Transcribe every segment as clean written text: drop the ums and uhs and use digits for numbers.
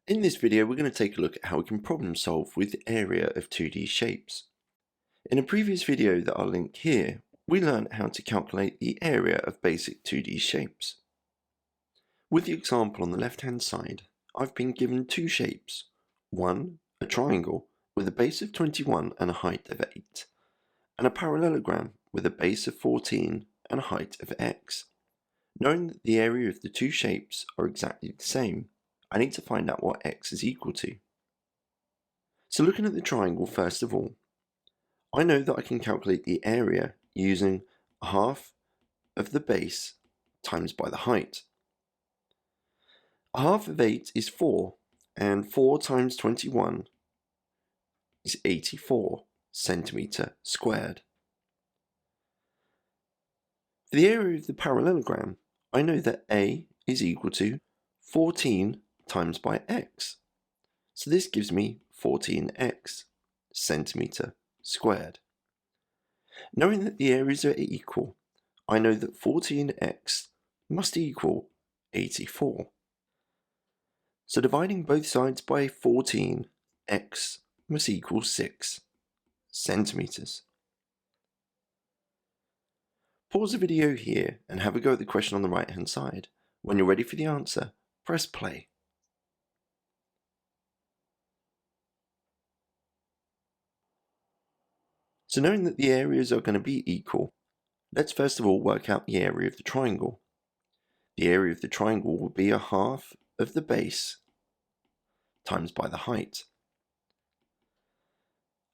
In this video, we're going to take a look at how we can problem solve with the area of 2D shapes. In a previous video that I'll link here, we learned how to calculate the area of basic 2D shapes. With the example on the left-hand side, I've been given two shapes. One, a triangle with a base of 21 and a height of 8, and a parallelogram with a base of 14 and a height of x. Knowing that the area of the two shapes are exactly the same, I need to find out what x is equal to. So looking at the triangle first of all, I know that I can calculate the area using a half of the base times by the height. A half of 8 is 4, and 4 times 21 is 84 centimetre squared. For the area of the parallelogram, I know that A is equal to 14 times by x. So this gives me 14x centimetre squared. Knowing that the areas are equal, I know that 14x must equal 84. So dividing both sides by 14, x must equal 6 centimetres. Pause the video here and have a go at the question on the right hand side. When you're ready for the answer, press play. So knowing that the areas are going to be equal, let's first of all work out the area of the triangle. The area of the triangle will be a half of the base times by the height.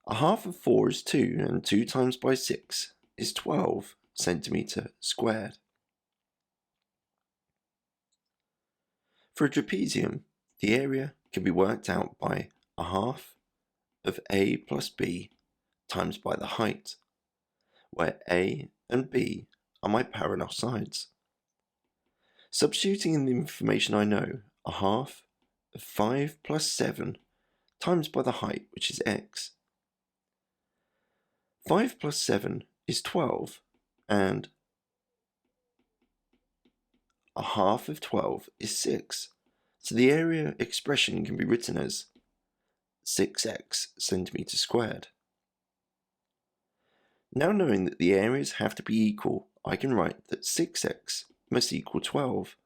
A half of 4 is 2, and 2 times by 6 is 12 centimetre squared. For a trapezium, the area can be worked out by a half of A plus B times by the height, where A and B are my parallel sides. Substituting in the information I know, a half of 5 plus 7 times by the height, which is x. 5 plus 7 is 12, and a half of 12 is 6. So the area expression can be written as 6x centimetre squared. Now knowing that the areas have to be equal, I can write that 6x must equal 12,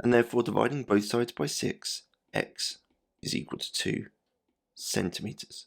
and therefore dividing both sides by 6, x is equal to 2 centimetres.